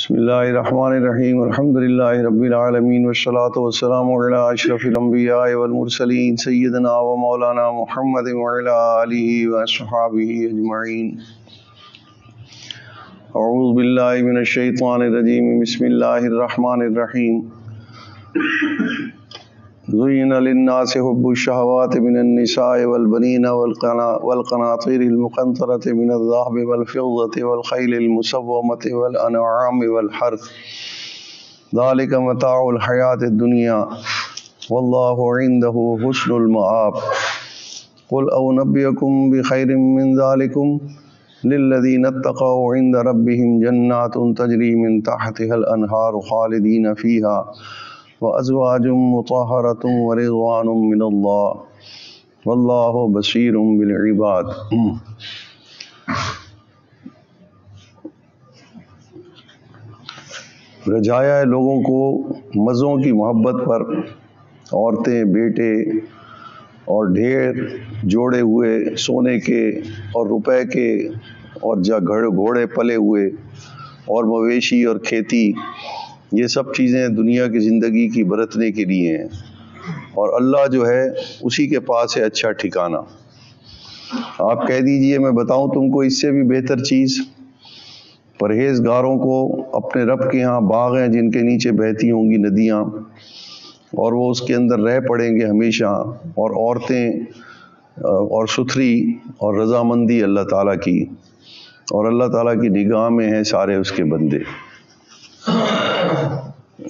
بسم اللہ الرحمن الرحیم الحمد للہ رب العالمین والصلاة والسلام علی اشرف الانبیاء والمرسلین سیدنا و مولانا محمد وعلی آلہ واصحابہ اجمعین۔ اعوذ باللہ من الشیطان الرجیم، بسم اللہ الرحمن الرحیم۔ زین للناس حب الشہوات من النساء والبنین والقناطیر المقنطرة من الذهب والفضة والخیل المسومة والانعام والحرث ذلك متاع الحیاة الدنیا واللہ عنده حسن المآب۔ قل أنبئكم بخیر من ذلكم للذین اتقوا عند ربهم جنات تجری من تحتها الانہار خالدین فیہا وازواج مطہرۃ ورضوان من اللہ واللہ بصیر بالعباد۔ رجایا ہے لوگوں کو مزوں کی محبت پر، عورتیں، بیٹے اور ڈھیر جوڑے ہوئے سونے کے اور روپے کے اور گھوڑے پلے ہوئے اور مویشی اور کھیتی، یہ سب چیزیں دنیا کی زندگی کی برتنے کے لیے ہیں، اور اللہ جو ہے اسی کے پاس ہے اچھا ٹھکانہ۔ آپ کہہ دیجئے میں بتاؤں تم کو اس سے بھی بہتر چیز؟ پرہیزگاروں کو اپنے رب کے ہاں باغ ہیں جن کے نیچے بہتی ہوں گی ندیاں، اور وہ اس کے اندر رہ پڑیں گے ہمیشہ، اور عورتیں اور ستھری اور رضامندی اللہ تعالیٰ کی، اور اللہ تعالیٰ کی نگاہ میں ہیں سارے اس کے بندے۔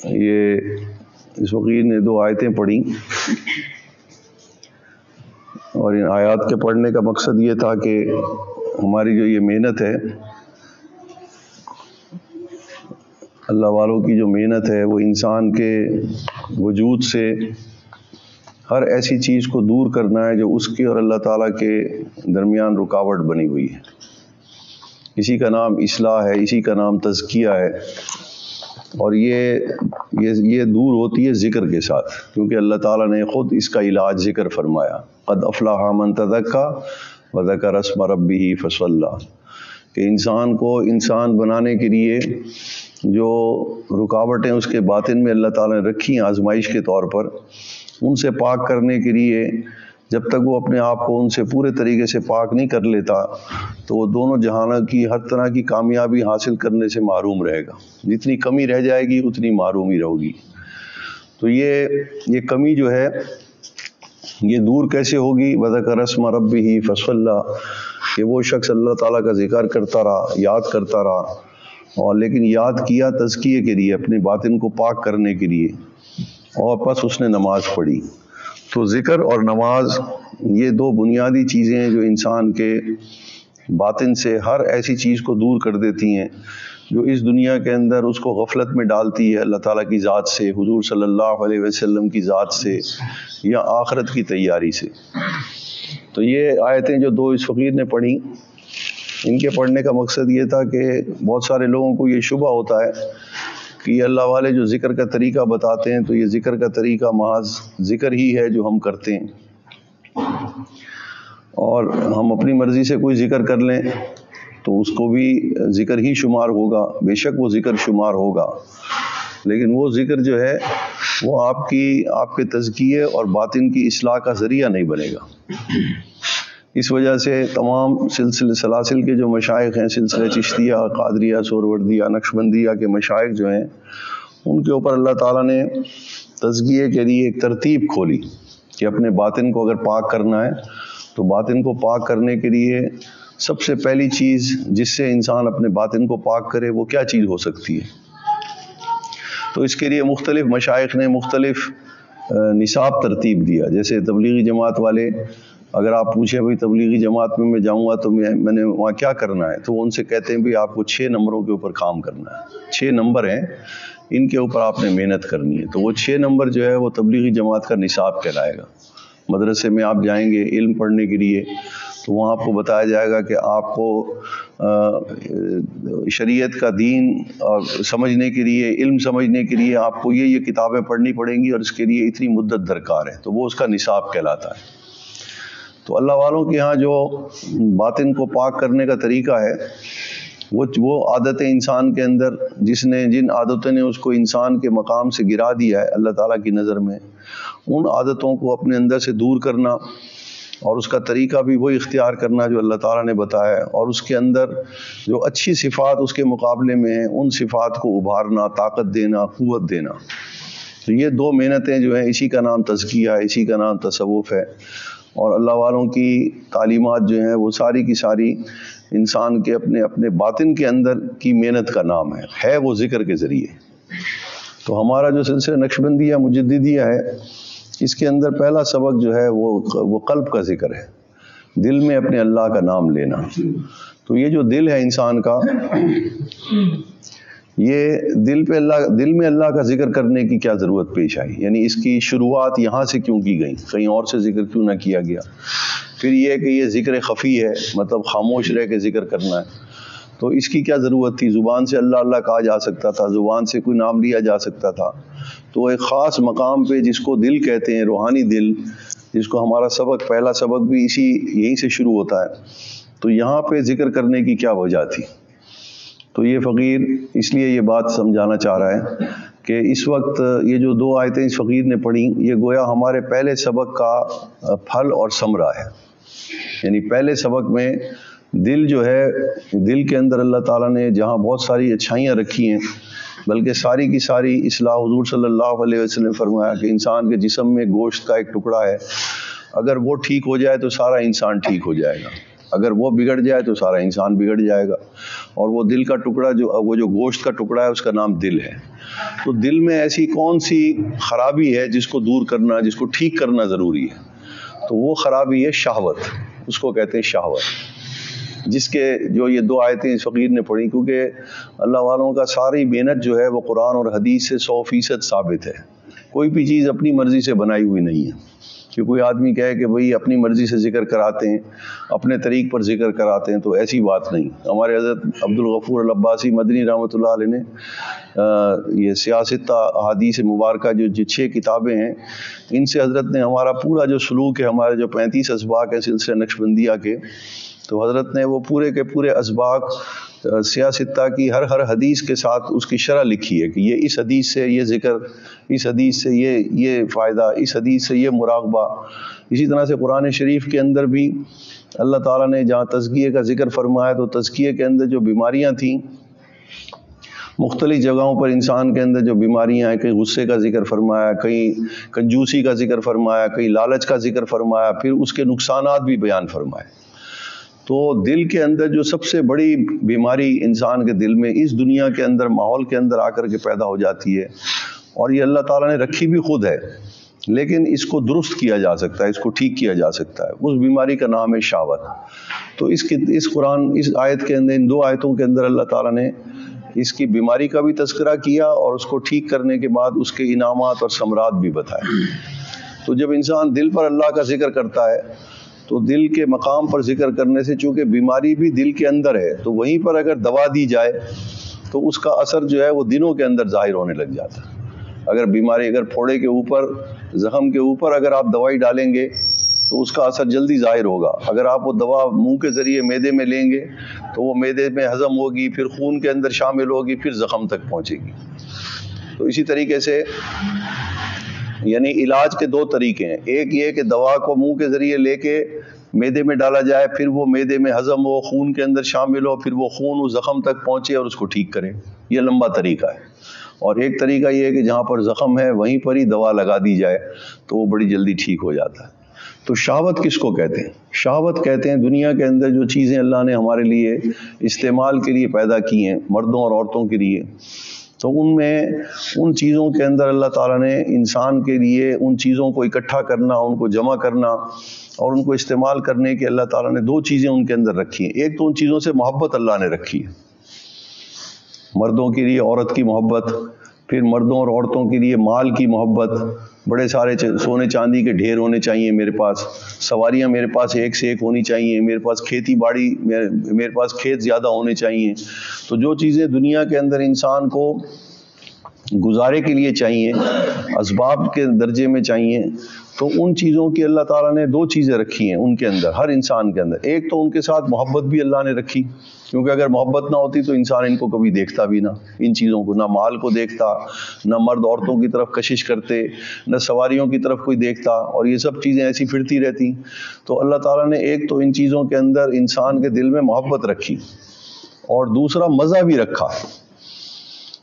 یہ اس فقیر نے 2 آیتیں پڑھی، اور ان آیات کے پڑھنے کا مقصد یہ تھا کہ ہماری جو یہ محنت ہے، اللہ والوں کی جو محنت ہے، وہ انسان کے وجود سے ہر ایسی چیز کو دور کرنا ہے جو اس کے اور اللہ تعالیٰ کے درمیان رکاوٹ بنی ہوئی ہے۔ اسی کا نام اصلاح ہے، اسی کا نام تزکیہ ہے، اور یہ دور ہوتی ہے ذکر کے ساتھ، کیونکہ اللہ تعالیٰ نے خود اس کا علاج ذکر فرمایا، قد افلح من تزکیٰ وذکر اسم ربہ فصلی، کہ انسان کو انسان بنانے کے لیے جو رکاوٹیں اس کے باطن میں اللہ تعالیٰ نے رکھی ہیں آزمائش کے طور پر، ان سے پاک کرنے کے لیے جب تک وہ اپنے آپ کو ان سے پورے طریقے سے پاک نہیں کر لیتا تو وہ دونوں جہانوں کی ہر طرح کی کامیابی حاصل کرنے سے محروم رہے گا۔ جتنی کمی رہ جائے گی اتنی محروم ہی رہے گی۔ تو یہ کمی جو ہے یہ دور کیسے ہوگی؟ وذکر اسم ربہ فصلی، کہ وہ شخص اللہ تعالیٰ کا ذکر کرتا رہا، یاد کرتا رہا، اور لیکن یاد کیا تزکیے کے لیے، اپنے باطن کو پاک کرنے کے لیے، اور پس اس نے نماز پڑھی۔ تو ذکر اور نماز یہ 2 بنیادی چیزیں ہیں جو انسان کے باطن سے ہر ایسی چیز کو دور کر دیتی ہیں جو اس دنیا کے اندر اس کو غفلت میں ڈالتی ہے اللہ تعالیٰ کی ذات سے، حضور صلی اللہ علیہ وسلم کی ذات سے، یا آخرت کی تیاری سے۔ تو یہ آیتیں جو 2 اس فقیر نے پڑھی، ان کے پڑھنے کا مقصد یہ تھا کہ بہت سارے لوگوں کو یہ شبہ ہوتا ہے کہ یہ اللہ والے جو ذکر کا طریقہ بتاتے ہیں تو یہ ذکر کا طریقہ محض ذکر ہی ہے جو ہم کرتے ہیں، اور ہم اپنی مرضی سے کوئی ذکر کر لیں تو اس کو بھی ذکر ہی شمار ہوگا، بے شک وہ ذکر شمار ہوگا، لیکن وہ ذکر جو ہے وہ آپ کے تزکیے اور باطن کی اصلاح کا ذریعہ نہیں بنے گا۔ اس وجہ سے تمام سلاسل کے جو مشائخ ہیں، سلسلہ چشتیہ، قادریہ، سہروردیہ، نقشبندیہ کے مشائخ جو ہیں، ان کے اوپر اللہ تعالیٰ نے تزکیے کے لیے ایک ترتیب کھولی کہ اپنے باطن کو اگر پاک کرنا ہے تو باطن کو پاک کرنے کے لیے سب سے پہلی چیز جس سے انسان اپنے باطن کو پاک کرے وہ کیا چیز ہو سکتی ہے؟ تو اس کے لیے مختلف مشائخ نے مختلف نصاب ترتیب دیا۔ جیسے تبلیغی جماعت والے، اگر آپ پوچھیں بھئی تبلیغی جماعت میں جاؤں گا تو میں نے وہاں کیا کرنا ہے، تو وہ ان سے کہتے ہیں بھئی آپ کو 6 نمبروں کے اوپر کام کرنا ہے، 6 نمبر ہیں، ان کے اوپر آپ نے محنت کرنی ہے۔ تو وہ 6 نمبر جو ہے وہ تبلیغی جماعت کا نصاب کہلائے گا۔ مدرسے میں آپ جائیں گے علم پڑھنے کے لیے تو وہاں آپ کو بتایا جائے گا کہ آپ کو شریعت کا دین سمجھنے کے لیے، علم سمجھنے کے لیے آپ کو یہ کتابیں پڑھنی پڑیں گی، اور اس کے لیے اتنی مدت درکار ہے، تو وہ اس کا نصاب کہلاتا ہے۔ تو اللہ والوں کے ہاں جو باطن کو پاک کرنے کا طریقہ ہے وہ عادتیں انسان کے اندر جن عادتوں نے اس کو انسان کے مقام سے گرا دیا ہے اللہ تعالیٰ کی نظر میں، ان عادتوں کو اپنے اندر سے دور کرنا اور اس کا طریقہ بھی وہی اختیار کرنا جو اللہ تعالیٰ نے بتایا ہے، اور اس کے اندر جو اچھی صفات اس کے مقابلے میں ہیں ان صفات کو ابھارنا، طاقت دینا، قوت دینا۔ تو یہ دو محنتیں جو ہیں، اسی کا نام تزکیہ ہے، اسی کا نام تصوف ہے، اور اللہ والوں کی تعلیمات جو ہیں وہ ساری کی ساری انسان کے اپنے باطن کے اندر کی محنت کا نام ہے وہ ذکر کے ذریعے۔ تو ہمارا جو سلسلہ نقشبندیہ مجددیہ ہے، اس کے اندر پہلا سبق جو ہے وہ قلب کا ذکر ہے، دل میں اپنے اللہ کا نام لینا۔ تو یہ جو دل ہے انسان کا، یہ دل میں اللہ کا ذکر کرنے کی کیا ضرورت پیش آئی، یعنی اس کی شروعات یہاں سے کیوں کی گئی، کہیں اور سے ذکر کیوں نہ کیا گیا؟ پھر یہ کہ یہ ذکر خفی ہے، مطلب خاموش رہ کے ذکر کرنا ہے، تو اس کی کیا ضرورت تھی؟ زبان سے اللہ اللہ کہا جا سکتا تھا، زبان سے کوئی نام لیا جا سکتا تھا۔ تو ایک خاص مقام پہ جس کو دل کہتے ہیں، روحانی دل، جس کو ہمارا پہلا سبق بھی یہیں سے شروع ہوتا ہے، تو یہاں پہ ذکر کرنے کی کیا وجہ تھی؟ تو یہ فقیر اس لیے یہ بات سمجھانا چاہ رہا ہے کہ اس وقت یہ جو دو آیتیں اس فقیر نے پڑھی، یہ گویا ہمارے پہلے سبق کا پھل اور ثمرہ ہے۔ یعنی پہلے سبق میں دل جو ہے، دل کے اندر اللہ تعالیٰ نے جہاں بہت ساری اچھائیاں رکھی ہیں، بلکہ ساری کی ساری اصلاح حضور صلی اللہ علیہ وسلم نے فرمایا کہ انسان کے جسم میں گوشت کا ایک ٹکڑا ہے، اگر وہ ٹھیک ہو جائے تو سارا انسان ٹھیک ہو جائے گا، اگر وہ بگڑ جائے تو سارا انسان بگڑ جائے گا۔ اور وہ دل کا ٹکڑا وہ جو گوشت کا ٹکڑا ہے، اس کا نام دل ہے۔ تو دل میں ایسی کون سی خرابی ہے جس کو دور کرنا، جس کو ٹھیک کرنا ضروری ہے؟ تو وہ خرابی ہے شہوت، اس کو کہتے ہیں شہوت، جس کے جو یہ دو آیتیں اس فقیر نے پڑھی، کیونکہ اللہ والوں کا ساری محنت جو ہے وہ قرآن اور حدیث سے 100% ثابت ہے۔ کوئی بھی چیز اپنی مرضی سے بنائی ہوئی نہیں ہے کہ کوئی آدمی کہے کہ بھئی اپنی مرضی سے ذکر کراتے ہیں، اپنے طریق پر ذکر کراتے ہیں، تو ایسی بات نہیں۔ ہمارے حضرت عبدالغفور العباسی مدنی رحمۃ اللہ علیہ نے یہ سیاست احادیث مبارکہ جو 6 کتابیں ہیں، ان سے حضرت نے ہمارا پورا جو سلوک ہے، ہمارے جو 35 اسباق ہیں سلسلہ نقشبندیہ کے، تو حضرت نے وہ پورے کے پورے اسباق سیاستہ کی ہر حدیث کے ساتھ اس کی شرح لکھی ہے کہ یہ اس حدیث سے یہ ذکر، اس حدیث سے یہ فائدہ، اس حدیث سے یہ مراقبہ۔ اسی طرح سے قرآن شریف کے اندر بھی اللہ تعالیٰ نے جہاں تزکیے کا ذکر فرمایا، تو تزکیے کے اندر جو بیماریاں تھیں، مختلف جگہوں پر انسان کے اندر جو بیماریاں ہیں، کہیں غصے کا ذکر فرمایا، کہیں کنجوسی کا ذکر فرمایا، کہیں لالچ کا ذکر فرمایا، پھر اس کے نقصانات بھی بیان فرمائے۔ تو دل کے اندر جو سب سے بڑی بیماری انسان کے دل میں اس دنیا کے اندر ماحول کے اندر آ کر کے پیدا ہو جاتی ہے، اور یہ اللہ تعالیٰ نے رکھی بھی خود ہے، لیکن اس کو درست کیا جا سکتا ہے، اس کو ٹھیک کیا جا سکتا ہے۔ اس بیماری کا نام ہے شہوت۔ تو اس آیت کے اندر، ان 2 آیتوں کے اندر اللہ تعالیٰ نے اس کی بیماری کا بھی تذکرہ کیا، اور اس کو ٹھیک کرنے کے بعد اس کے انعامات اور ثمرات بھی بتائے۔ تو جب انسان دل پر اللہ کا ذکر کرتا ہے، تو دل کے مقام پر ذکر کرنے سے، چونکہ بیماری بھی دل کے اندر ہے، تو وہیں پر اگر دوا دی جائے تو اس کا اثر جو ہے وہ دنوں کے اندر ظاہر ہونے لگ جاتا ہے۔ اگر پھوڑے کے اوپر، زخم کے اوپر اگر آپ دوائی ڈالیں گے تو اس کا اثر جلدی ظاہر ہوگا۔ اگر آپ وہ دوا منہ کے ذریعے معدے میں لیں گے تو وہ معدے میں ہضم ہوگی، پھر خون کے اندر شامل ہوگی، پھر زخم تک پہنچے گی۔ تو اسی طریقے سے یعنی علاج کے 2 طریقے ہیں، ایک یہ کہ دوا کو منہ کے ذریعے لے کے معدے میں ڈالا جائے، پھر وہ معدے میں ہضم ہو، خون کے اندر شامل ہو، پھر وہ خون اس زخم تک پہنچے اور اس کو ٹھیک کرے، یہ لمبا طریقہ ہے۔ اور ایک طریقہ یہ ہے کہ جہاں پر زخم ہے وہیں پر ہی دوا لگا دی جائے تو وہ بڑی جلدی ٹھیک ہو جاتا ہے۔ تو شہوت کس کو کہتے ہیں؟ شہوت کہتے ہیں دنیا کے اندر جو چیزیں اللہ نے ہمارے لیے استعمال کے لیے پیدا کی ہیں، مردوں اور عورتوں کے لیے، تو ان چیزوں کے اندر اللہ تعالیٰ نے انسان کے لیے ان چیزوں کو اکٹھا کرنا، ان کو جمع کرنا اور ان کو استعمال کرنے کے اللہ تعالیٰ نے 2 چیزیں ان کے اندر رکھی ہیں۔ ایک تو ان چیزوں سے محبت اللہ نے رکھی ہے، مردوں کے لیے عورت کی محبت، پھر مردوں اور عورتوں کے لیے مال کی محبت، بڑے سارے سونے چاندی کے ڈھیر ہونے چاہیے میرے پاس، سواریاں میرے پاس ایک سے ایک ہونی چاہیے، میرے پاس کھیتی باڑی، میرے پاس کھیت زیادہ ہونے چاہیے۔ تو جو چیزیں دنیا کے اندر انسان کو گزارے کے لیے چاہیے، اسباب کے درجے میں چاہیے، تو ان چیزوں کی اللہ تعالیٰ نے دو چیزیں رکھی ہیں ان کے اندر، ہر انسان کے اندر۔ ایک تو ان کے ساتھ محبت بھی اللہ نے رکھی، کیونکہ اگر محبت نہ ہوتی تو انسان ان کو کبھی دیکھتا بھی نہ، ان چیزوں کو، نہ مال کو دیکھتا، نہ مرد عورتوں کی طرف کشش کرتے، نہ سواریوں کی طرف کوئی دیکھتا، اور یہ سب چیزیں ایسی پھرتی رہتی۔ تو اللہ تعالیٰ نے ایک تو ان چیزوں کے اندر انسان کے دل میں محبت رکھی، اور دوسرا مزہ بھی رکھا،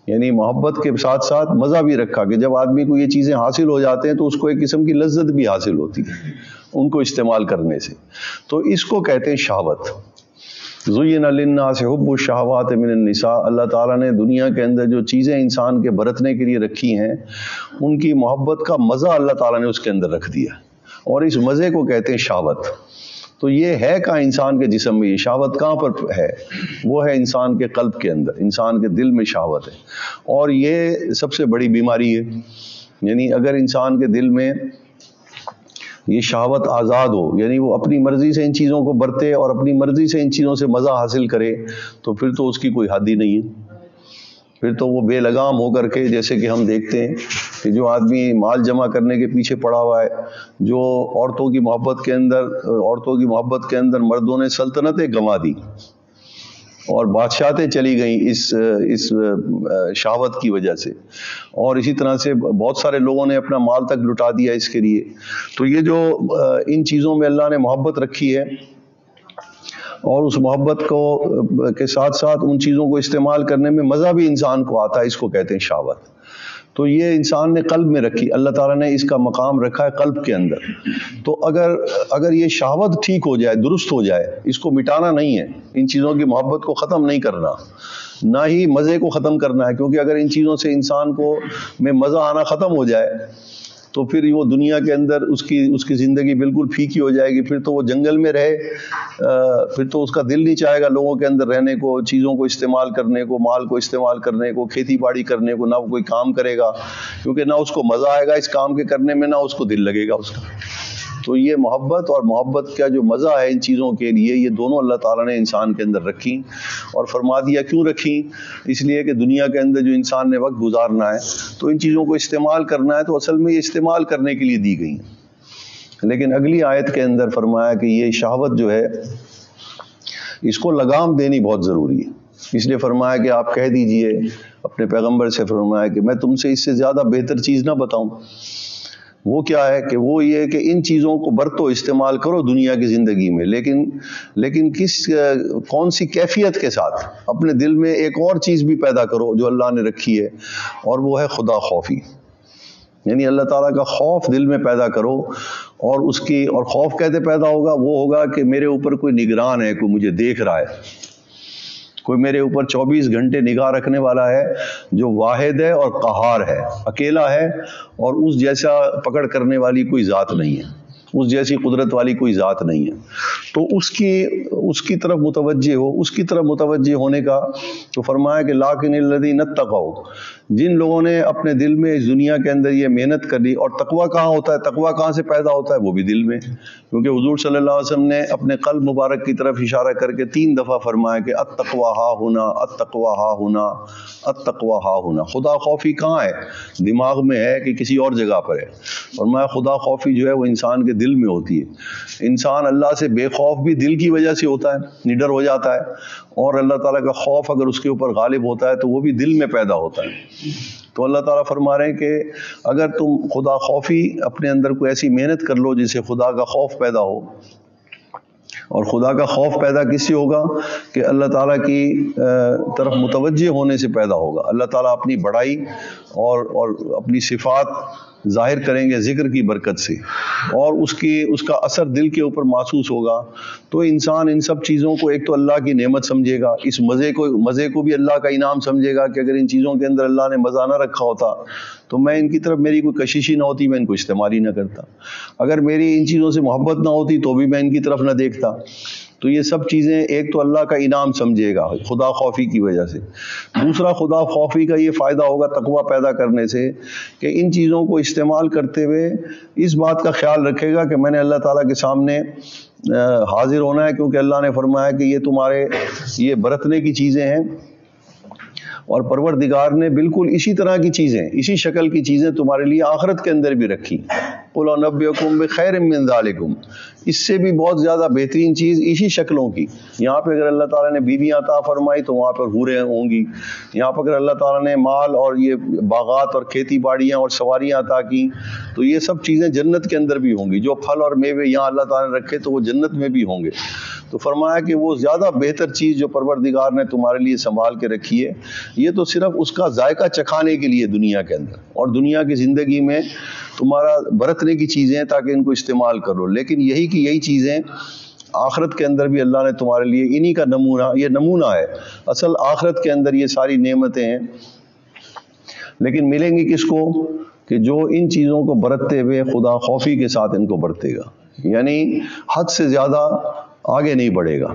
یعنی محبت کے ساتھ ساتھ مزہ بھی رکھا کہ جب آدمی کو یہ چیزیں حاصل ہو جاتے ہیں تو اس کو ایک قسم کی لذت بھی حاصل ہوتی ہے ان کو استعمال کرنے سے۔ تو اس کو کہتے ہیں شہوت۔ زُيِّنَ لِلنَّاسِ حُبُّ الشَّهَوَاتِ مِنَ النِّسَاءِ، اللہ تعالیٰ نے دنیا کے اندر جو چیزیں انسان کے برتنے کے لیے رکھی ہیں ان کی محبت کا مزہ اللہ تعالیٰ نے اس کے اندر رکھ دیا، اور اس مزے کو کہتے ہیں شہوت۔ تو یہ ہے کہاں انسان کے جسم میں، یہ شہوت کہاں پر ہے؟ وہ ہے انسان کے قلب کے اندر، انسان کے دل میں شہوت ہے، اور یہ سب سے بڑی بیماری ہے۔ یعنی اگر انسان کے دل میں یہ شہوت آزاد ہو، یعنی وہ اپنی مرضی سے ان چیزوں کو برتے اور اپنی مرضی سے ان چیزوں سے مزہ حاصل کرے، تو پھر تو اس کی کوئی حد ہی نہیں ہے۔ پھر تو وہ بے لگام ہو کر کے، جیسے کہ ہم دیکھتے ہیں کہ جو آدمی مال جمع کرنے کے پیچھے پڑا ہوا ہے، جو عورتوں کی محبت کے اندر مردوں نے سلطنتیں گنوا دی اور بادشاہتیں چلی گئیں اس شہوت کی وجہ سے، اور اسی طرح سے بہت سارے لوگوں نے اپنا مال تک لٹا دیا اس کے لیے۔ تو یہ جو ان چیزوں میں اللہ نے محبت رکھی ہے، اور اس محبت کے ساتھ ساتھ ان چیزوں کو استعمال کرنے میں مزہ بھی انسان کو آتا ہے، اس کو کہتے ہیں شہوت۔ تو یہ انسان نے قلب میں رکھی، اللہ تعالیٰ نے اس کا مقام رکھا ہے قلب کے اندر۔ تو اگر یہ شہوت ٹھیک ہو جائے، درست ہو جائے، اس کو مٹانا نہیں ہے، ان چیزوں کی محبت کو ختم نہیں کرنا، نہ ہی مزے کو ختم کرنا ہے، کیونکہ اگر ان چیزوں سے انسان کو میں مزہ آنا ختم ہو جائے تو پھر وہ دنیا کے اندر اس کی زندگی بالکل پھیکی ہو جائے گی۔ پھر تو وہ جنگل میں رہے، پھر تو اس کا دل نہیں چاہے گا لوگوں کے اندر رہنے کو، چیزوں کو استعمال کرنے کو، مال کو استعمال کرنے کو، کھیتی باڑی کرنے کو، نہ وہ کوئی کام کرے گا، کیونکہ نہ اس کو مزہ آئے گا اس کام کے کرنے میں، نہ اس کو دل لگے گا اس کا۔ تو یہ محبت اور محبت کا جو مزہ ہے ان چیزوں کے لیے، یہ دونوں اللہ تعالیٰ نے انسان کے اندر رکھی، اور فرما دیا کیوں رکھی؟ اس لیے کہ دنیا کے اندر جو انسان نے وقت گزارنا ہے تو ان چیزوں کو استعمال کرنا ہے، تو اصل میں یہ استعمال کرنے کے لیے دی گئی ہیں۔ لیکن اگلی آیت کے اندر فرمایا کہ یہ شہوت جو ہے اس کو لگام دینی بہت ضروری ہے، اس لیے فرمایا کہ آپ کہہ دیجئے اپنے پیغمبر سے، فرمایا کہ میں تم سے اس سے زیادہ بہتر چیز نہ بتاؤں۔ وہ کیا ہے کہ وہ یہ کہ ان چیزوں کو برتو، استعمال کرو دنیا کی زندگی میں، لیکن کون سی کیفیت کے ساتھ؟ اپنے دل میں ایک اور چیز بھی پیدا کرو جو اللہ نے رکھی ہے، اور وہ ہے خدا خوفی، یعنی اللہ تعالیٰ کا خوف دل میں پیدا کرو، اور خوف کہتے پیدا ہوگا، وہ ہوگا کہ میرے اوپر کوئی نگران ہے، کوئی مجھے دیکھ رہا ہے، کوئی میرے اوپر 24 گھنٹے نگاہ رکھنے والا ہے، جو واحد ہے اور قہار ہے، اکیلا ہے، اور اس جیسا پکڑ کرنے والی کوئی ذات نہیں ہے، اس جیسی قدرت والی کوئی ذات نہیں ہے۔ تو اس کی طرف متوجہ ہو، اس کی طرف متوجہ ہونے کا تو فرمایا کہ لاکن الذین اتقوا، جن لوگوں نے اپنے دل میں اس دنیا کے اندر یہ محنت کر لی۔ اور تقویٰ کہاں ہوتا ہے؟ تقویٰ کہاں سے پیدا ہوتا ہے؟ وہ بھی دل میں، کیونکہ حضور صلی اللہ علیہ وسلم نے اپنے قلب مبارک کی طرف اشارہ کر کے 3 دفعہ فرمایا کہ التقویٰ ہا ہونا، التقویٰ ہا ہونا، التقویٰ ہا ہونا۔ خدا خوفی کہاں ہے؟ دماغ میں ہے کہ کسی اور جگہ پر ہے؟ فرمایا خدا خوفی جو ہے وہ انسان کے دل میں ہوتی ہے۔ انسان اللہ سے بے خوف بھی دل کی وجہ سے ہوتا ہے، نڈر ہو جاتا ہے، اور اللہ تعالیٰ کا خوف اگر اس کے اوپر غالب ہوتا ہے تو وہ بھی دل میں پیدا ہوتا ہے۔ تو اللہ تعالیٰ فرما رہے ہیں کہ اگر تم خدا خوفی اپنے اندر کوئی ایسی محنت کر لو جس سے خدا کا خوف پیدا ہو، اور خدا کا خوف پیدا کس سے ہوگا؟ کہ اللہ تعالیٰ کی طرف متوجہ ہونے سے پیدا ہوگا۔ اللہ تعالیٰ اپنی بڑائی اور اپنی صفات ظاہر کریں گے ذکر کی برکت سے، اور اس کا اثر دل کے اوپر محسوس ہوگا، تو انسان ان سب چیزوں کو ایک تو اللہ کی نعمت سمجھے گا، اس مزے کو بھی اللہ کا انعام سمجھے گا کہ اگر ان چیزوں کے اندر اللہ نے مزہ نہ رکھا ہوتا تو میں ان کی طرف میری کوئی کشش ہی نہ ہوتی، میں ان کو استعمال ہی نہ کرتا، اگر میری ان چیزوں سے محبت نہ ہوتی تو بھی میں ان کی طرف نہ دیکھتا۔ تو یہ سب چیزیں ایک تو اللہ کا انعام سمجھے گا خدا خوفی کی وجہ سے، دوسرا خدا خوفی کا یہ فائدہ ہوگا تقویٰ پیدا کرنے سے کہ ان چیزوں کو استعمال کرتے ہوئے اس بات کا خیال رکھے گا کہ میں نے اللہ تعالیٰ کے سامنے حاضر ہونا ہے، کیونکہ اللہ نے فرمایا کہ یہ تمہارے یہ برتنے کی چیزیں ہیں، اور پروردگار نے بالکل اسی طرح کی چیزیں، اسی شکل کی چیزیں تمہارے لیے آخرت کے اندر بھی رکھی. قُلْ أُنَبِّئُكُم بِخَيْرٍ مِّن ذَلِكُم، اس سے بھی بہت زیادہ بہترین چیز اسی شکلوں کی. یہاں پہ اگر اللہ تعالیٰ نے بیویاں عطا فرمائی تو وہاں پر حوریں ہوں گی. یہاں پر اگر اللہ تعالیٰ نے مال اور یہ باغات اور کھیتی باڑیاں اور سواریاں عطا کی تو یہ سب چیزیں جنت کے اندر بھی ہوں گی. جو پھل اور میوے یہاں اللہ تعالیٰ نے رکھے تو وہ جنت میں بھی ہوں گے. تو فرمایا کہ وہ زیادہ بہتر چیز جو پروردگار نے تمہارے لیے سنبھال کے رکھی ہے، یہ تو صرف اس کا ذائقہ چکھانے کے لیے دنیا کے اندر اور دنیا کی زندگی میں تمہارا برتنے کی چیزیں ہیں تاکہ ان کو استعمال کرو. لیکن یہی کی یہی چیزیں آخرت کے اندر بھی اللہ نے تمہارے لیے انہی کا نمونہ، یہ نمونہ ہے. اصل آخرت کے اندر یہ ساری نعمتیں ہیں، لیکن ملیں گی کس کو؟ کہ جو ان چیزوں کو برتتے ہوئے خدا خوفی کے ساتھ ان کو برتے گا، یعنی حد سے زیادہ آگے نہیں بڑھے گا.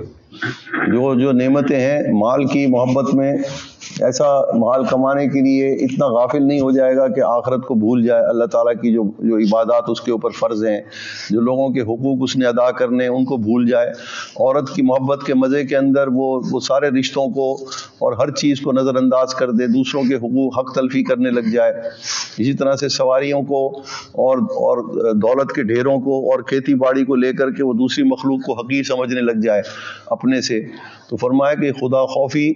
جو نعمتیں ہیں مال کی محبت میں، ایسا مال کمانے کے لیے اتنا غافل نہیں ہو جائے گا کہ آخرت کو بھول جائے. اللہ تعالیٰ کی جو عبادات اس کے اوپر فرض ہیں، جو لوگوں کے حقوق اس نے ادا کرنے ان کو بھول جائے. عورت کی محبت کے مزے کے اندر وہ سارے رشتوں کو اور ہر چیز کو نظر انداز کر دے، دوسروں کے حقوق حق تلفی کرنے لگ جائے. اسی طرح سے سواریوں کو اور دولت کے ڈھیروں کو اور کھیتی باڑی کو لے کر کے وہ دوسری مخلوق کو حقیر سمجھنے لگ جائے اپنے سے. تو فرمایا کہ خدا خوفی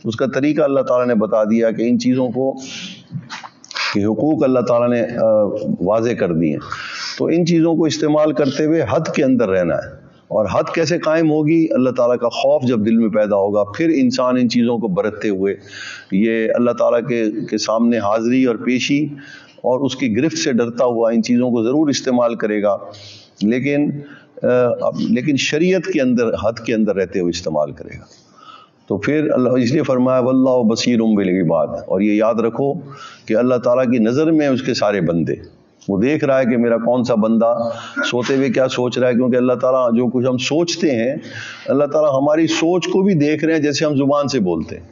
اس کا طریقہ اللہ تعالیٰ نے بتا دیا کہ ان چیزوں کو کہ حقوق اللہ تعالیٰ نے واضح کر دی ہیں. تو ان چیزوں کو استعمال کرتے ہوئے حد کے اندر رہنا ہے. اور حد کیسے قائم ہوگی؟ اللہ تعالیٰ کا خوف جب دل میں پیدا ہوگا، پھر انسان ان چیزوں کو برتتے ہوئے یہ اللہ تعالیٰ کے سامنے حاضری اور پیشی اور اس کی گرفت سے ڈرتا ہوا ان چیزوں کو ضرور استعمال کرے گا، لیکن شریعت کے اندر حد کے اندر رہتے ہوئے استعمال کرے گا. تو پھر اللہ اس لیے فرمایا واللہ بصیر بالعباد. اور یہ یاد رکھو کہ اللہ تعالیٰ کی نظر میں اس کے سارے بندے، وہ دیکھ رہا ہے کہ میرا کون سا بندہ سوتے ہوئے کیا سوچ رہا ہے. کیونکہ اللہ تعالیٰ جو کچھ ہم سوچتے ہیں، اللہ تعالیٰ ہماری سوچ کو بھی دیکھ رہے ہیں جیسے ہم زبان سے بولتے ہیں.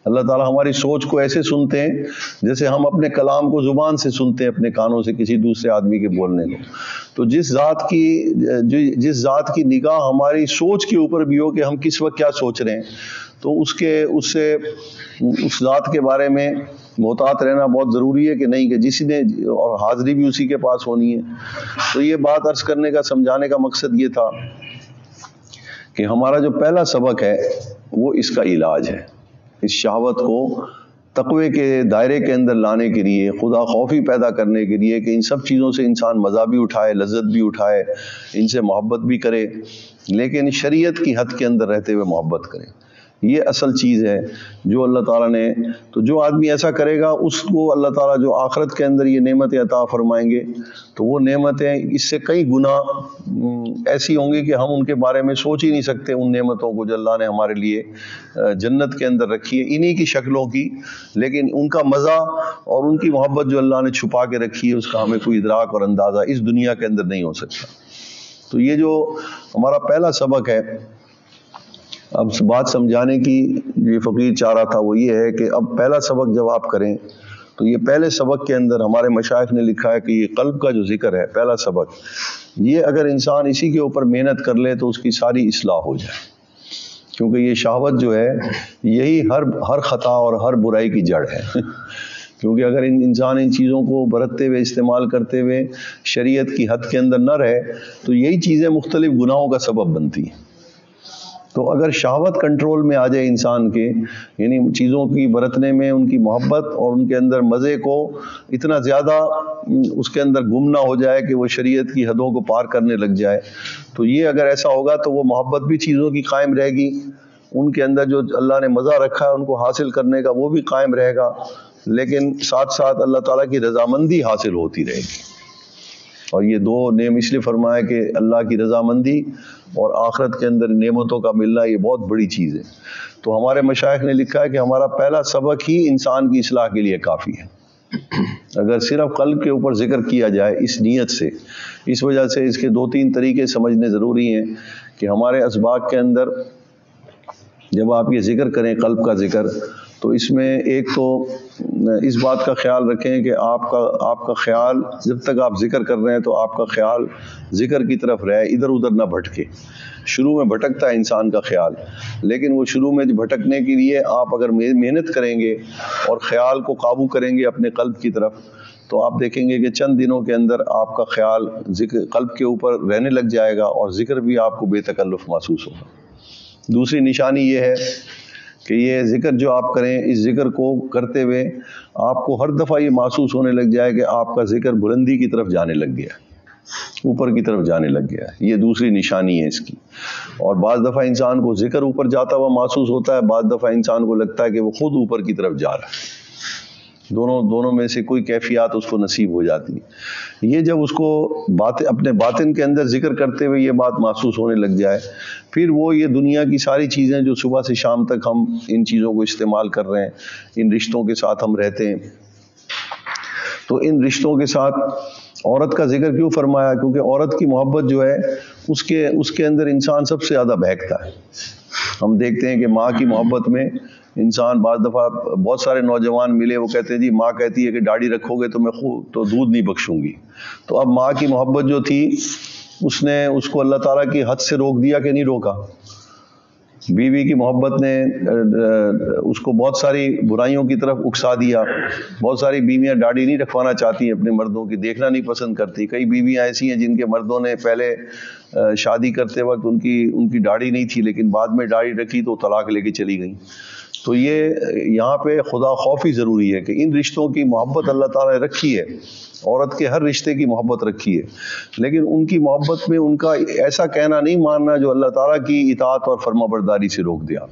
اللہ تعالیٰ ہماری سوچ کو ایسے سنتے ہیں جیسے ہم اپنے کلام کو زبان سے سنتے ہیں اپنے کانوں سے کسی دوسرے آدمی کے بولنے کو. تو جس ذات کی نگاہ ہماری سوچ کے اوپر بھی ہو کہ ہم کس وقت کیا سوچ رہے ہیں، تو اس ذات کے بارے میں محتاط رہنا بہت ضروری ہے کہ نہیں کہ جس نے، اور حاضری بھی اسی کے پاس ہونی ہے. تو یہ بات عرض کرنے کا، سمجھانے کا مقصد یہ تھا کہ ہمارا جو پہلا سبق ہے وہ اس کا علاج ہے. اس شہوت کو تقوی کے دائرے کے اندر لانے کے لیے، خدا خوفی پیدا کرنے کے لیے کہ ان سب چیزوں سے انسان مزہ بھی اٹھائے، لذت بھی اٹھائے، ان سے محبت بھی کرے، لیکن شریعت کی حد کے اندر رہتے ہوئے محبت کرے. یہ اصل چیز ہے جو اللہ تعالیٰ نے، تو جو آدمی ایسا کرے گا اس کو اللہ تعالیٰ جو آخرت کے اندر یہ نعمتیں عطا فرمائیں گے، تو وہ نعمتیں اس سے کئی گنا ایسی ہوں گی کہ ہم ان کے بارے میں سوچ ہی نہیں سکتے. ان نعمتوں کو جو اللہ نے ہمارے لیے جنت کے اندر رکھی ہے، انہی کی شکلوں کی، لیکن ان کا مزہ اور ان کی محبت جو اللہ نے چھپا کے رکھی ہے، اس کا ہمیں کوئی ادراک اور اندازہ اس دنیا کے اندر نہیں ہو سکتا. تو یہ جو ہمارا پہلا سبق ہے، اب بات سمجھانے کی یہ فقیر چاہ رہا تھا وہ یہ ہے کہ اب پہلا سبق جب آپ کریں تو یہ پہلے سبق کے اندر ہمارے مشائخ نے لکھا ہے کہ یہ قلب کا جو ذکر ہے، پہلا سبق، یہ اگر انسان اسی کے اوپر محنت کر لے تو اس کی ساری اصلاح ہو جائے. کیونکہ یہ شہوت جو ہے یہی ہر خطا اور ہر برائی کی جڑ ہے. کیونکہ اگر انسان ان چیزوں کو برتتے ہوئے، استعمال کرتے ہوئے شریعت کی حد کے اندر نہ رہے تو یہی چیزیں مختلف گناہوں کا سبب بنتی ہیں. تو اگر شہوت کنٹرول میں آ جائے انسان کے، یعنی چیزوں کی برتنے میں ان کی محبت اور ان کے اندر مزے کو اتنا زیادہ اس کے اندر گم نہ ہو جائے کہ وہ شریعت کی حدوں کو پار کرنے لگ جائے، تو یہ اگر ایسا ہوگا تو وہ محبت بھی چیزوں کی قائم رہے گی، ان کے اندر جو اللہ نے مزہ رکھا ہے ان کو حاصل کرنے کا وہ بھی قائم رہے گا، لیکن ساتھ ساتھ اللہ تعالیٰ کی رضامندی حاصل ہوتی رہے گی. اور یہ دو نعم اس لیے فرمایا کہ اللہ کی رضامندی اور آخرت کے اندر نعمتوں کا ملنا یہ بہت بڑی چیز ہے. تو ہمارے مشائخ نے لکھا ہے کہ ہمارا پہلا سبق ہی انسان کی اصلاح کے لیے کافی ہے. اگر صرف قلب کے اوپر ذکر کیا جائے اس نیت سے، اس وجہ سے اس کے 2-3 طریقے سمجھنے ضروری ہیں کہ ہمارے اسباق کے اندر جب آپ یہ ذکر کریں قلب کا ذکر، تو اس میں ایک تو اس بات کا خیال رکھیں کہ آپ کا خیال جب تک آپ ذکر کر رہے ہیں تو آپ کا خیال ذکر کی طرف رہے، ادھر ادھر نہ بھٹکے۔ شروع میں بھٹکتا ہے انسان کا خیال، لیکن وہ شروع میں بھٹکنے کے لیے آپ اگر محنت کریں گے اور خیال کو قابو کریں گے اپنے قلب کی طرف، تو آپ دیکھیں گے کہ چند دنوں کے اندر آپ کا خیال ذکر قلب کے اوپر رہنے لگ جائے گا اور ذکر بھی آپ کو بے تکلف محسوس ہوگا۔ دوسری نشانی یہ ہے کہ یہ ذکر جو آپ کریں، اس ذکر کو کرتے ہوئے آپ کو ہر دفعہ یہ محسوس ہونے لگ جائے کہ آپ کا ذکر بلندی کی طرف جانے لگ گیا، اوپر کی طرف جانے لگ گیا۔ یہ دوسری نشانی ہے اس کی۔ اور بعض دفعہ انسان کو ذکر اوپر جاتا ہوا محسوس ہوتا ہے، بعض دفعہ انسان کو لگتا ہے کہ وہ خود اوپر کی طرف جا رہا ہے۔ دونوں میں سے کوئی کیفیات اس کو نصیب ہو جاتی ہے۔ یہ جب اس کو اپنے باطن کے اندر ذکر کرتے ہوئے یہ بات محسوس ہونے لگ جائے، پھر وہ یہ دنیا کی ساری چیزیں جو صبح سے شام تک ہم ان چیزوں کو استعمال کر رہے ہیں، ان رشتوں کے ساتھ ہم رہتے ہیں، تو ان رشتوں کے ساتھ عورت کا ذکر کیوں فرمایا؟ کیونکہ عورت کی محبت جو ہے اس کے اندر انسان سب سے زیادہ بہکتا ہے۔ ہم دیکھتے ہیں کہ ماں کی محبت میں انسان، بعض دفعہ بہت سارے نوجوان ملے، وہ کہتے ہیں جی ماں کہتی ہے کہ داڑھی رکھو گے تو میں تو دودھ نہیں بخشوں گی۔ تو اب ماں کی محبت جو تھی اس نے اس کو اللہ تعالیٰ کی حد سے روک دیا کہ نہیں روکا؟ بیوی کی محبت نے اس کو بہت ساری برائیوں کی طرف اکسا دیا۔ بہت ساری بیویاں داڑھی نہیں رکھوانا چاہتی ہیں اپنے مردوں کی، دیکھنا نہیں پسند کرتی۔ کئی بیویاں ایسی ہیں جن کے مردوں نے پہلے شادی کرتے وقت ان کی داڑھی نہیں تھی، لیکن بعد میں داڑھی رکھی تو طلاق لے کے چلی گئیں۔ تو یہ یہاں پہ خدا خوفی ضروری ہے کہ ان رشتوں کی محبت اللہ تعالیٰ نے رکھی ہے، عورت کے ہر رشتے کی محبت رکھی ہے، لیکن ان کی محبت میں ان کا ایسا کہنا نہیں ماننا جو اللہ تعالیٰ کی اطاعت اور فرما برداری سے روک دیا۔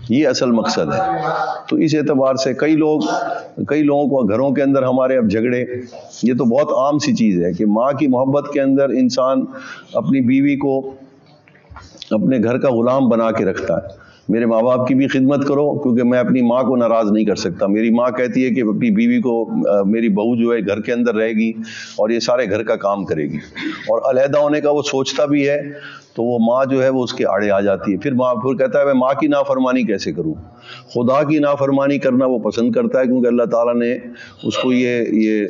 یہ اصل مقصد ہے۔ تو اس اعتبار سے کئی لوگوں کو گھروں کے اندر ہمارے اب جھگڑے، یہ تو بہت عام سی چیز ہے کہ ماں کی محبت کے اندر انسان اپنی بیوی کو اپنے گھر کا غلام بنا کے رکھتا ہے۔ میرے ماں باپ کی بھی خدمت کرو کیونکہ میں اپنی ماں کو ناراض نہیں کر سکتا۔ میری ماں کہتی ہے کہ اپنی بیوی کو، میری بہو جو ہے گھر کے اندر رہے گی اور یہ سارے گھر کا کام کرے گی، اور علیحدہ ہونے کا وہ سوچتا بھی ہے تو وہ ماں جو ہے وہ اس کے آڑے آ جاتی ہے۔ پھر کہتا ہے میں ماں کی نافرمانی کیسے کروں؟ خدا کی نافرمانی کرنا وہ پسند کرتا ہے، کیونکہ اللہ تعالیٰ نے اس کو یہ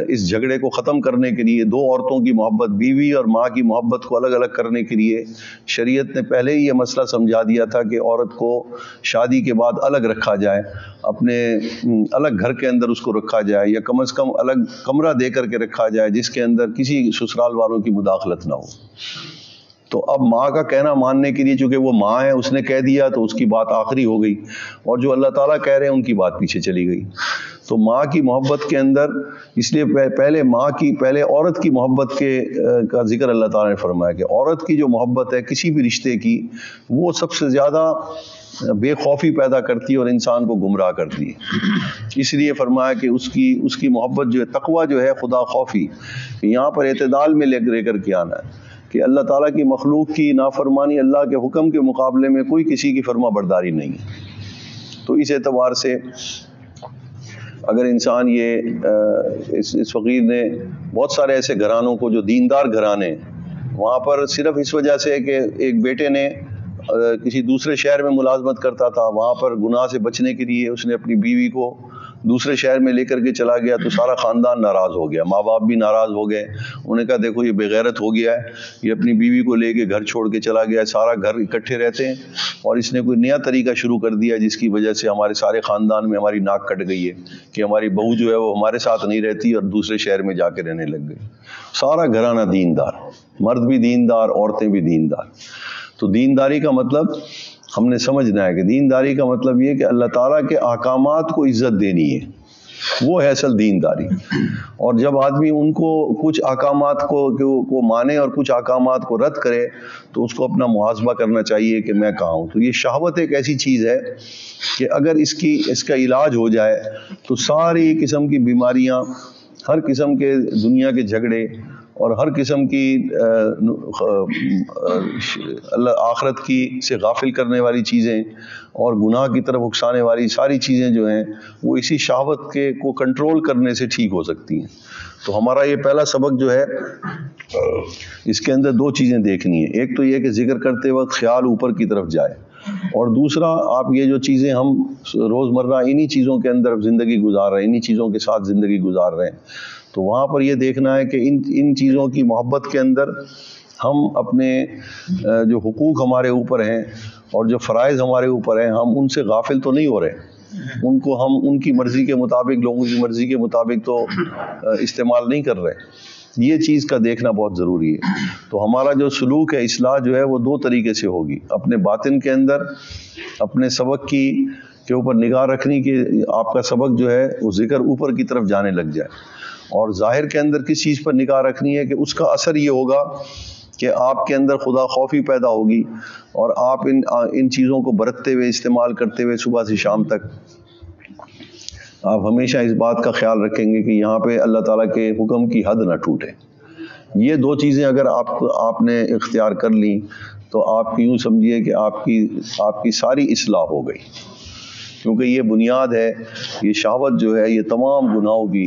اس جھگڑے کو ختم کرنے کے لیے، دو عورتوں کی محبت، بیوی اور ماں کی محبت کو الگ الگ کرنے کے لیے شریعت نے پہلے ہی یہ مسئلہ سمجھا دیا تھا کہ عورت کو شادی کے بعد الگ رکھا جائے، اپنے الگ گھر کے اندر اس کو رکھا جائے، یا کم از کم الگ کمرہ دے کر کے رکھا جائے جس کے اندر کسی سسرال والوں کی مداخلت نہ ہو۔ تو اب ماں کا کہنا ماننے کے لیے، چونکہ وہ ماں ہے، اس نے کہہ دیا تو اس کی بات آخری ہو گئی، اور جو اللہ تعالیٰ کہہ رہے ہیں ان کی بات پیچھے چلی گئی۔ تو ماں کی محبت کے اندر اس لیے پہلے عورت کی محبت کا ذکر اللہ تعالیٰ نے فرمایا کہ عورت کی جو محبت ہے کسی بھی رشتے کی، وہ سب سے زیادہ بے خوفی پیدا کرتی ہے اور انسان کو گمراہ کرتی ہے۔ اس لیے فرمایا کہ اس کی محبت جو ہے، تقویٰ جو ہے، خدا خوفی، یہاں پر اعتدال میں لے کر کے آنا ہے کہ اللہ تعالیٰ کی مخلوق کی نافرمانی اللہ کے حکم کے مقابلے میں کوئی کسی کی فرما برداری نہیں ہے۔ تو اس اعتبار سے اگر انسان اس فقیر نے بہت سارے ایسے گھرانوں کو جو دیندار گھرانے، وہاں پر صرف اس وجہ سے کہ ایک بیٹے نے کسی دوسرے شہر میں ملازمت کرتا تھا، وہاں پر گناہ سے بچنے کے لیے اس نے اپنی بیوی کو دوسرے شہر میں لے کر کے چلا گیا، تو سارا خاندان ناراض ہو گیا، ماں باپ بھی ناراض ہو گئے۔ انہوں نے کہا دیکھو یہ بے غیرت ہو گیا ہے، یہ اپنی بیوی کو لے کے گھر چھوڑ کے چلا گیا، سارا گھر اکٹھے رہتے ہیں اور اس نے کوئی نیا طریقہ شروع کر دیا جس کی وجہ سے ہمارے سارے خاندان میں ہماری ناک کٹ گئی ہے کہ ہماری بہو جو ہے وہ ہمارے ساتھ نہیں رہتی اور دوسرے شہر میں جا کے رہنے لگ گئی۔ سارا گھرانہ دیندار، مرد بھی دیندار، عورتیں بھی دیندار۔ تو دینداری کا مطلب ہم نے سمجھنا ہے کہ دینداری کا مطلب یہ کہ اللہ تعالیٰ کے احکامات کو عزت دینی ہے، وہ ہے اصل دینداری۔ اور جب آدمی ان کو کچھ احکامات کو مانے اور کچھ احکامات کو رد کرے تو اس کو اپنا محاسبہ کرنا چاہیے کہ میں کہاں ہوں۔ تو یہ شہوت ایک ایسی چیز ہے کہ اگر اس کا علاج ہو جائے تو ساری قسم کی بیماریاں، ہر قسم کے دنیا کے جھگڑے اور ہر قسم کی اللہ آخرت کی سے غافل کرنے والی چیزیں اور گناہ کی طرف اکسانے والی ساری چیزیں جو ہیں وہ اسی شہوت کو کنٹرول کرنے سے ٹھیک ہو سکتی ہیں۔ تو ہمارا یہ پہلا سبق جو ہے اس کے اندر دو چیزیں دیکھنی ہے۔ ایک تو یہ کہ ذکر کرتے وقت خیال اوپر کی طرف جائے، اور دوسرا آپ یہ جو چیزیں ہم روزمرہ انہی چیزوں کے اندر زندگی گزار رہے ہیں، انہی چیزوں کے ساتھ زندگی گزار رہے ہیں، تو وہاں پر یہ دیکھنا ہے کہ ان چیزوں کی محبت کے اندر ہم اپنے جو حقوق ہمارے اوپر ہیں اور جو فرائض ہمارے اوپر ہیں ہم ان سے غافل تو نہیں ہو رہے، ان کو ہم ان کی مرضی کے مطابق، لوگوں کی مرضی کے مطابق تو استعمال نہیں کر رہے، یہ چیز کا دیکھنا بہت ضروری ہے۔ تو ہمارا جو سلوک ہے، اصلاح جو ہے وہ دو طریقے سے ہوگی، اپنے باطن کے اندر اپنے سبق کے اوپر نگاہ رکھنی کہ آپ کا سبق جو ہے وہ ذکر اوپر کی طرف جانے لگ جائے، اور ظاہر کے اندر کس چیز پر نگاہ رکھنی ہے کہ اس کا اثر یہ ہوگا کہ آپ کے اندر خدا خوفی پیدا ہوگی، اور آپ ان چیزوں کو برتتے ہوئے، استعمال کرتے ہوئے صبح سے شام تک آپ ہمیشہ اس بات کا خیال رکھیں گے کہ یہاں پہ اللہ تعالیٰ کے حکم کی حد نہ ٹوٹے۔ یہ دو چیزیں اگر آپ نے اختیار کر لیں تو آپ کی یوں سمجھیے کہ آپ کی ساری اصلاح ہو گئی، کیونکہ یہ بنیاد ہے، یہ شہوت جو ہے یہ تمام گناہوں کی،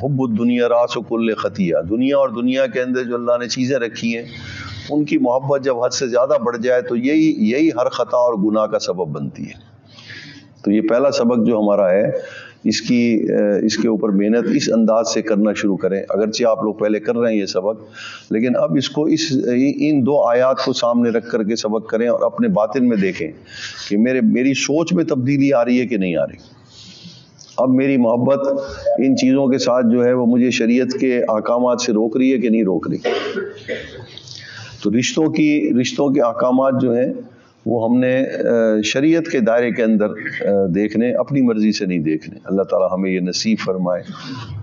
حب الدنیا راس کل خطیہ، دنیا اور دنیا کے اندر جو اللہ نے چیزیں رکھی ہیں ان کی محبت جب حد سے زیادہ بڑھ جائے تو یہی ہر خطا اور گناہ کا سبب بنتی ہے۔ تو یہ پہلا سبق جو ہمارا ہے، اس کے اوپر محنت اس انداز سے کرنا شروع کریں، اگرچہ آپ لوگ پہلے کر رہے ہیں یہ سبق، لیکن اب اس کو ان دو آیات کو سامنے رکھ کر کے سبق کریں اور اپنے باطن میں دیکھیں کہ میری سوچ میں تبدیلی آ رہی ہے کہ نہیں آ رہی، اب میری محبت ان چیزوں کے ساتھ جو ہے وہ مجھے شریعت کے احکامات سے روک رہی ہے کہ نہیں روک رہی۔ تو رشتوں کے احکامات جو ہیں وہ ہم نے شریعت کے دائرے کے اندر دیکھنے، اپنی مرضی سے نہیں دیکھنے۔ اللہ تعالیٰ ہمیں یہ نصیب فرمائے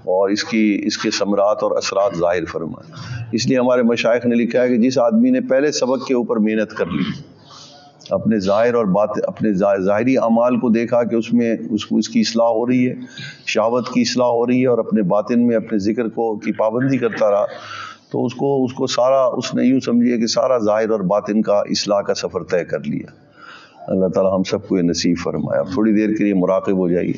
اور اس کے ثمرات اور اثرات ظاہر فرمائے۔ اس لیے ہمارے مشائخ نے لکھا ہے کہ جس آدمی نے پہلے سبق کے اوپر محنت کر لی، اپنے ظاہر اور اپنے ظاہری اعمال کو دیکھا کہ اس میں اس کی اصلاح ہو رہی ہے، شہوت کی اصلاح ہو رہی ہے، اور اپنے باطن میں اپنے ذکر کی پابندی کرتا رہا، تو اس کو سارا، اس نے یوں سمجھیے کہ سارا ظاہر اور باطن کا اصلاح کا سفر طے کر لیا۔ اللہ تعالی ہم سب کو یہ نصیب فرمائے۔ اب تھوڑی دیر کے لیے مراقب ہو جائیے۔